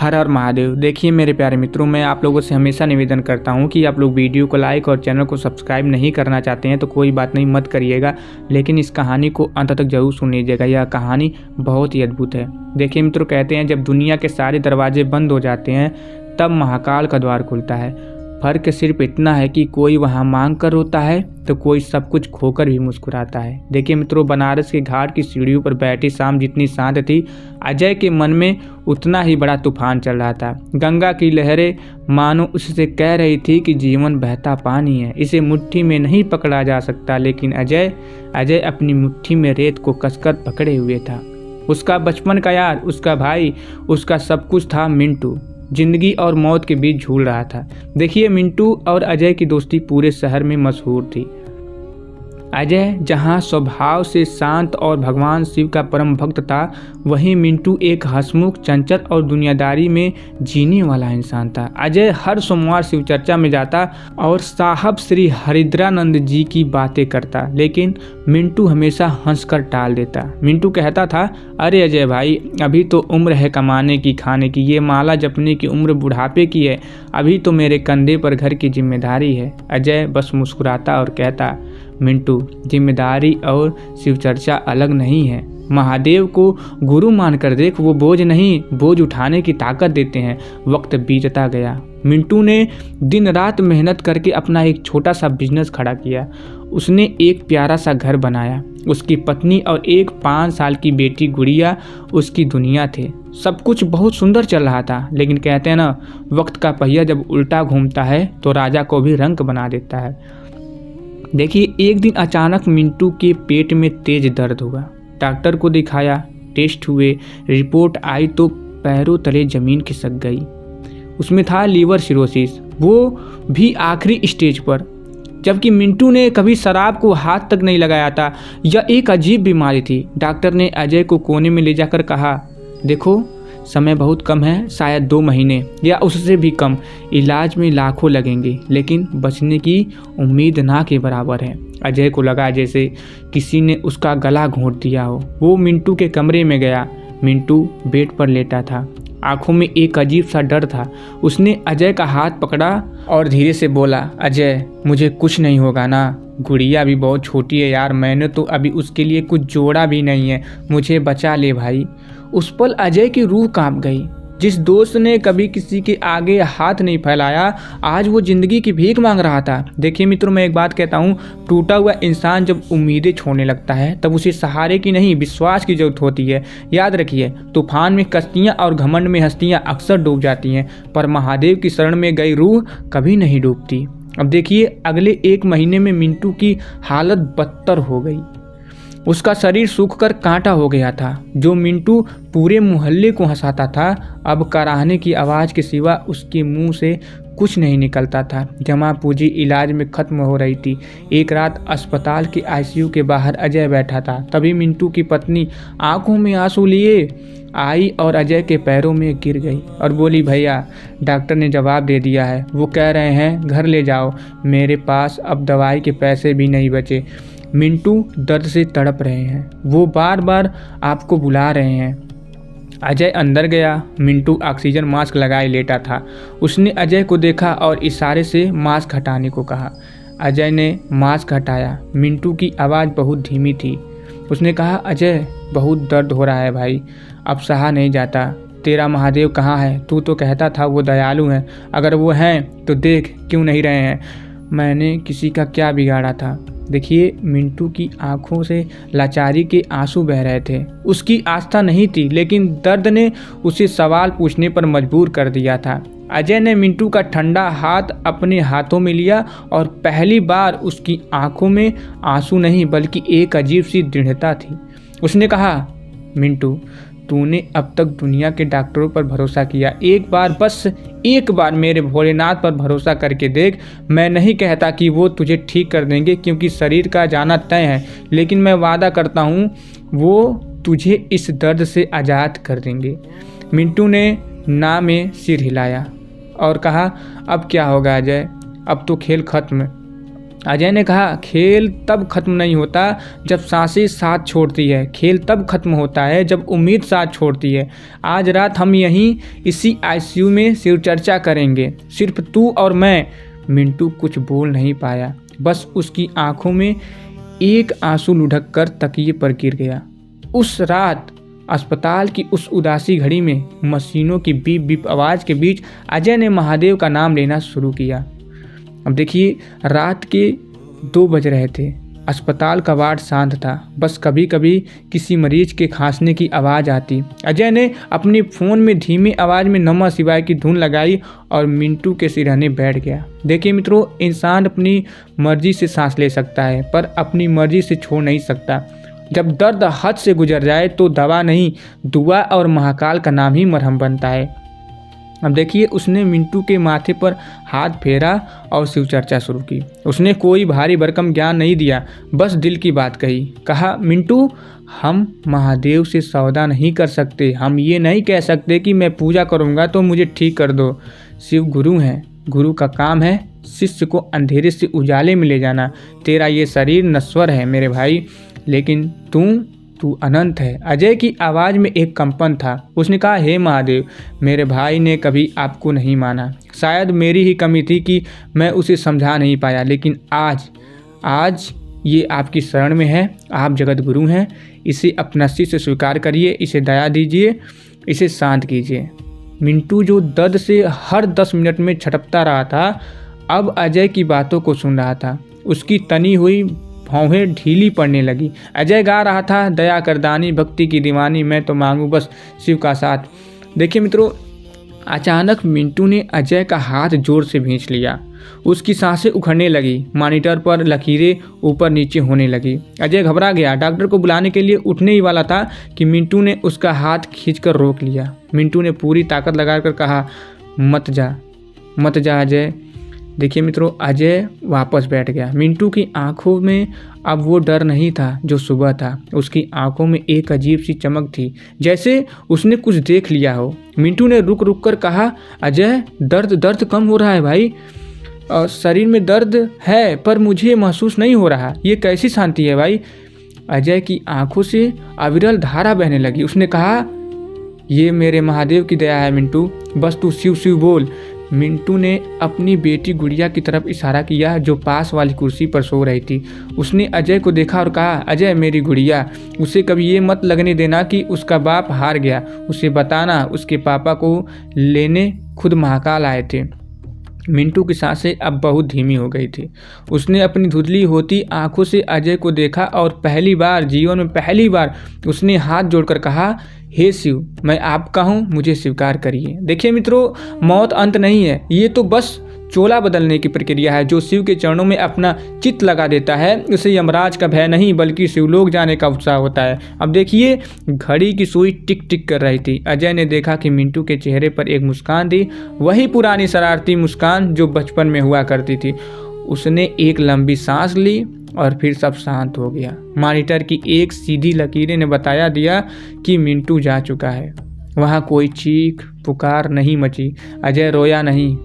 हर हर महादेव। देखिए मेरे प्यारे मित्रों, मैं आप लोगों से हमेशा निवेदन करता हूं कि आप लोग वीडियो को लाइक और चैनल को सब्सक्राइब नहीं करना चाहते हैं तो कोई बात नहीं, मत करिएगा, लेकिन इस कहानी को अंत तक जरूर सुन लीजिएगा। यह कहानी बहुत ही अद्भुत है। देखिए मित्रों, कहते हैं जब दुनिया के सारे दरवाजे बंद हो जाते हैं तब महाकाल का द्वार खुलता है। फर्क सिर्फ इतना है कि कोई वहाँ मांग कर रोता है तो कोई सब कुछ खोकर भी मुस्कुराता है। देखिए मित्रों, बनारस के घाट की सीढ़ियों पर बैठी शाम जितनी शांत थी, अजय के मन में उतना ही बड़ा तूफान चल रहा था। गंगा की लहरें मानो उससे कह रही थी कि जीवन बहता पानी है, इसे मुट्ठी में नहीं पकड़ा जा सकता। लेकिन अजय अपनी मुट्ठी में रेत को कसकर पकड़े हुए था। उसका बचपन का यार, उसका भाई, उसका सब कुछ था। मिंटू जिंदगी और मौत के बीच झूल रहा था। देखिए, मिंटू और अजय की दोस्ती पूरे शहर में मशहूर थी। अजय जहां स्वभाव से शांत और भगवान शिव का परम भक्त था, वहीं मिंटू एक हंसमुख, चंचल और दुनियादारी में जीने वाला इंसान था। अजय हर सोमवार शिव चर्चा में जाता और साहब श्री हरिद्रानंद जी की बातें करता, लेकिन मिंटू हमेशा हंसकर टाल देता। मिंटू कहता था, अरे अजय भाई, अभी तो उम्र है कमाने की, खाने की, ये माला जपने की उम्र बुढ़ापे की है, अभी तो मेरे कंधे पर घर की जिम्मेदारी है। अजय बस मुस्कुराता और कहता, मिंटू, जिम्मेदारी और शिवचर्चा अलग नहीं है। महादेव को गुरु मानकर देख, वो बोझ नहीं, बोझ उठाने की ताकत देते हैं। वक्त बीतता गया। मिंटू ने दिन रात मेहनत करके अपना एक छोटा सा बिजनेस खड़ा किया। उसने एक प्यारा सा घर बनाया। उसकी पत्नी और एक 5 साल की बेटी गुड़िया उसकी दुनिया थे। सब कुछ बहुत सुंदर चल रहा था, लेकिन कहते हैं ना, वक्त का पहिया जब उल्टा घूमता है तो राजा को भी रंक बना देता है। देखिए, एक दिन अचानक मिंटू के पेट में तेज दर्द हुआ। डॉक्टर को दिखाया, टेस्ट हुए, रिपोर्ट आई तो पैरों तले जमीन खिसक गई। उसमें था लीवर सिरोसिस, वो भी आखिरी स्टेज पर। जबकि मिंटू ने कभी शराब को हाथ तक नहीं लगाया था। यह एक अजीब बीमारी थी। डॉक्टर ने अजय को कोने में ले जाकर कहा, देखो, समय बहुत कम है, शायद 2 महीने या उससे भी कम। इलाज में लाखों लगेंगे, लेकिन बचने की उम्मीद ना के बराबर है। अजय को लगा जैसे किसी ने उसका गला घोंट दिया हो। वो मिंटू के कमरे में गया। मिंटू बेड पर लेटा था। आंखों में एक अजीब सा डर था। उसने अजय का हाथ पकड़ा और धीरे से बोला, अजय, मुझे कुछ नहीं होगा ना? गुड़िया अभी बहुत छोटी है यार, मैंने तो अभी उसके लिए कुछ जोड़ा भी नहीं है, मुझे बचा ले भाई। उस पल अजय की रूह कांप गई। जिस दोस्त ने कभी किसी के आगे हाथ नहीं फैलाया, आज वो जिंदगी की भीख मांग रहा था। देखिए मित्रों, मैं एक बात कहता हूँ, टूटा हुआ इंसान जब उम्मीदें छोड़ने लगता है तब उसे सहारे की नहीं, विश्वास की जरूरत होती है। याद रखिए, तूफान में कश्तियाँ और घमंड में हस्तियाँ अक्सर डूब जाती हैं, पर महादेव की शरण में गई रूह कभी नहीं डूबती। अब देखिए, अगले 1 महीने में मिंटू की हालत बदतर हो गई। उसका शरीर सूखकर कांटा हो गया था। जो मिंटू पूरे मोहल्ले को हंसाता था, अब कराहने की आवाज़ के सिवा उसके मुंह से कुछ नहीं निकलता था। जमा पूंजी इलाज में खत्म हो रही थी। एक रात अस्पताल के आईसीयू के बाहर अजय बैठा था। तभी मिंटू की पत्नी आंखों में आंसू लिए आई और अजय के पैरों में गिर गई और बोली, भैया, डॉक्टर ने जवाब दे दिया है, वो कह रहे हैं घर ले जाओ, मेरे पास अब दवाई के पैसे भी नहीं बचे। मिंटू दर्द से तड़प रहे हैं, वो बार बार आपको बुला रहे हैं। अजय अंदर गया। मिंटू ऑक्सीजन मास्क लगाए लेटा था। उसने अजय को देखा और इशारे से मास्क हटाने को कहा। अजय ने मास्क हटाया। मिंटू की आवाज़ बहुत धीमी थी। उसने कहा, अजय, बहुत दर्द हो रहा है भाई, अब सहा नहीं जाता। तेरा महादेव कहाँ है? तू तो कहता था वो दयालु हैं, अगर वो हैं तो देख क्यों नहीं रहे हैं? मैंने किसी का क्या बिगाड़ा था? देखिए, मिंटू की आंखों से लाचारी के आंसू बह रहे थे। उसकी आस्था नहीं थी, लेकिन दर्द ने उसे सवाल पूछने पर मजबूर कर दिया था। अजय ने मिंटू का ठंडा हाथ अपने हाथों में लिया और पहली बार उसकी आंखों में आंसू नहीं बल्कि एक अजीब सी दृढ़ता थी। उसने कहा, मिंटू, तूने अब तक दुनिया के डॉक्टरों पर भरोसा किया, एक बार, बस एक बार मेरे भोलेनाथ पर भरोसा करके देख। मैं नहीं कहता कि वो तुझे ठीक कर देंगे, क्योंकि शरीर का जाना तय है, लेकिन मैं वादा करता हूँ वो तुझे इस दर्द से आज़ाद कर देंगे। मिंटू ने ना में सिर हिलाया और कहा, अब क्या होगा अजय, अब तो खेल खत्म। अजय ने कहा, खेल तब खत्म नहीं होता जब सांसें साथ छोड़ती है, खेल तब खत्म होता है जब उम्मीद साथ छोड़ती है। आज रात हम यहीं इसी आईसीयू में शिव चर्चा करेंगे, सिर्फ तू और मैं। मिंटू कुछ बोल नहीं पाया, बस उसकी आंखों में एक आंसू लुढ़क कर तकिए पर गिर गया। उस रात अस्पताल की उस उदासी घड़ी में मशीनों की बीप बीप आवाज़ के बीच अजय ने महादेव का नाम लेना शुरू किया। अब देखिए, रात के 2 बज रहे थे। अस्पताल का वार्ड शांत था, बस कभी कभी किसी मरीज के खांसने की आवाज़ आती। अजय ने अपने फ़ोन में धीमी आवाज़ में नमः शिवाय की धुन लगाई और मिंटू के सिरहाने बैठ गया। देखिए मित्रों, इंसान अपनी मर्जी से सांस ले सकता है पर अपनी मर्जी से छोड़ नहीं सकता। जब दर्द हद से गुजर जाए तो दवा नहीं, दुआ और महाकाल का नाम ही मरहम बनता है। अब देखिए, उसने मिंटू के माथे पर हाथ फेरा और शिव चर्चा शुरू की। उसने कोई भारी भरकम ज्ञान नहीं दिया, बस दिल की बात कही। कहा, मिंटू, हम महादेव से सौदा नहीं कर सकते। हम ये नहीं कह सकते कि मैं पूजा करूँगा तो मुझे ठीक कर दो। शिव गुरु हैं, गुरु का काम है शिष्य को अंधेरे से उजाले में ले जाना। तेरा ये शरीर नश्वर है मेरे भाई, लेकिन तू अनंत है। अजय की आवाज़ में एक कंपन था। उसने कहा, हे महादेव, मेरे भाई ने कभी आपको नहीं माना। शायद मेरी ही कमी थी कि मैं उसे समझा नहीं पाया, लेकिन आज ये आपकी शरण में है। आप जगत गुरु हैं, इसे अपना शिष्य स्वीकार करिए, इसे दया दीजिए, इसे शांत कीजिए। मिंटू जो दर्द से हर 10 मिनट में छटपटा रहा था, अब अजय की बातों को सुन रहा था। उसकी तनी हुई भौहें ढीली पड़ने लगी। अजय गा रहा था, दया करदानी, भक्ति की दीवानी, मैं तो मांगू बस शिव का साथ। देखिए मित्रों, अचानक मिंटू ने अजय का हाथ जोर से खींच लिया। उसकी सांसें उखड़ने लगी, मॉनिटर पर लकीरें ऊपर नीचे होने लगी। अजय घबरा गया, डॉक्टर को बुलाने के लिए उठने ही वाला था कि मिंटू ने उसका हाथ खींचकर रोक लिया। मिंटू ने पूरी ताकत लगाकर कहा, मत जा अजय। देखिए मित्रों, अजय वापस बैठ गया। मिंटू की आंखों में अब वो डर नहीं था जो सुबह था। उसकी आंखों में एक अजीब सी चमक थी, जैसे उसने कुछ देख लिया हो। मिंटू ने रुक कर कहा, अजय, दर्द कम हो रहा है भाई। शरीर में दर्द है पर मुझे महसूस नहीं हो रहा। ये कैसी शांति है भाई। अजय की आंखों से अविरल धारा बहने लगी। उसने कहा, ये मेरे महादेव की दया है मिंटू, बस तू शिव शिव बोल। मिंटू ने अपनी बेटी गुड़िया की तरफ इशारा किया जो पास वाली कुर्सी पर सो रही थी। उसने अजय को देखा और कहा, अजय, मेरी गुड़िया, उसे कभी ये मत लगने देना कि उसका बाप हार गया। उसे बताना उसके पापा को लेने खुद महाकाल आए थे। मिंटू की सांसें अब बहुत धीमी हो गई थी। उसने अपनी धुंधली होती आंखों से अजय को देखा और जीवन में पहली बार उसने हाथ जोड़कर कहा, हे शिव, मैं आपका हूँ, मुझे स्वीकार करिए। देखिए मित्रों, मौत अंत नहीं है, ये तो बस चोला बदलने की प्रक्रिया है। जो शिव के चरणों में अपना चित्त लगा देता है, उसे यमराज का भय नहीं बल्कि शिवलोक जाने का उत्साह होता है। अब देखिए, घड़ी की सुई टिक टिक कर रही थी। अजय ने देखा कि मिंटू के चेहरे पर एक मुस्कान थी, वही पुरानी शरारती मुस्कान जो बचपन में हुआ करती थी। उसने एक लंबी सांस ली और फिर सब शांत हो गया। मॉनिटर की एक सीधी लकीरें ने बताया दिया कि मिंटू जा चुका है। वहाँ कोई चीख पुकार नहीं मची। अजय रोया नहीं,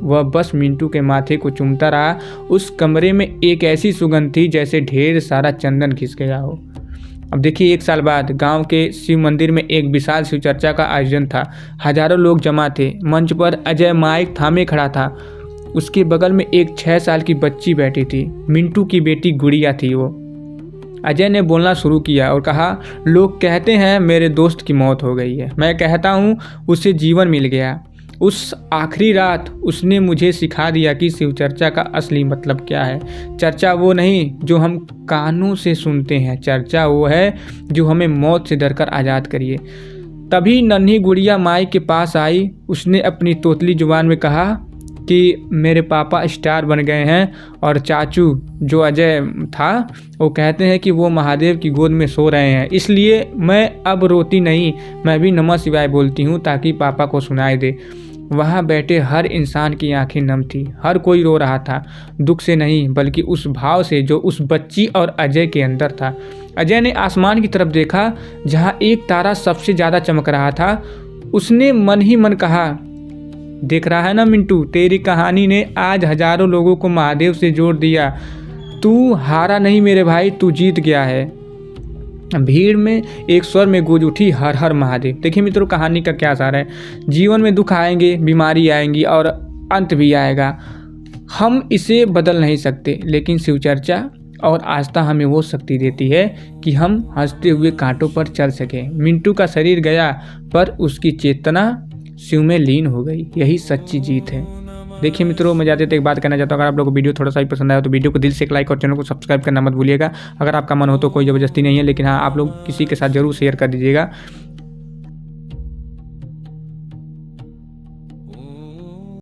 वह बस मिंटू के माथे को चूमता रहा। उस कमरे में एक ऐसी सुगंध थी जैसे ढेर सारा चंदन घिस गया हो। अब देखिए, 1 साल बाद गांव के शिव मंदिर में एक विशाल शिव चर्चा का आयोजन था। हजारों लोग जमा थे। मंच पर अजय माइक थामे खड़ा था। उसके बगल में एक 6 साल की बच्ची बैठी थी। मिंटू की बेटी गुड़िया थी वो। अजय ने बोलना शुरू किया और कहा, लोग कहते हैं मेरे दोस्त की मौत हो गई है, मैं कहता हूँ उसे जीवन मिल गया। उस आखिरी रात उसने मुझे सिखा दिया कि शिव चर्चा का असली मतलब क्या है। चर्चा वो नहीं जो हम कानों से सुनते हैं, चर्चा वो है जो हमें मौत से डरकर आज़ाद करिए। तभी नन्ही गुड़िया माई के पास आई। उसने अपनी तोतली जुबान में कहा कि मेरे पापा स्टार बन गए हैं और चाचू जो अजय था वो कहते हैं कि वो महादेव की गोद में सो रहे हैं, इसलिए मैं अब रोती नहीं, मैं भी नमः शिवाय बोलती हूँ ताकि पापा को सुनाई दे। वहाँ बैठे हर इंसान की आंखें नम थी। हर कोई रो रहा था, दुख से नहीं बल्कि उस भाव से जो उस बच्ची और अजय के अंदर था। अजय ने आसमान की तरफ देखा जहाँ एक तारा सबसे ज़्यादा चमक रहा था। उसने मन ही मन कहा, देख रहा है ना मिंटू, तेरी कहानी ने आज हजारों लोगों को महादेव से जोड़ दिया। तू हारा नहीं मेरे भाई, तू जीत गया है। भीड़ में एक स्वर में गूंज उठी हर हर महादेव। देखिए मित्रों, कहानी का क्या सार है। जीवन में दुख आएंगे, बीमारी आएंगी और अंत भी आएगा। हम इसे बदल नहीं सकते, लेकिन शिव चर्चा और आस्था हमें वो शक्ति देती है कि हम हंसते हुए कांटों पर चल सकें। मिंटू का शरीर गया पर उसकी चेतना शिव में लीन हो गई। यही सच्ची जीत है। देखिए मित्रों, मैं जाते थे एक बात कहना चाहता हूँ, अगर आप लोगों को वीडियो थोड़ा सा ही पसंद आया तो वीडियो को दिल से एक लाइक और चैनल को सब्सक्राइब करना मत भूलिएगा। अगर आपका मन हो तो, कोई ज़बरदस्ती नहीं है, लेकिन हाँ आप लोग किसी के साथ जरूर शेयर कर दीजिएगा।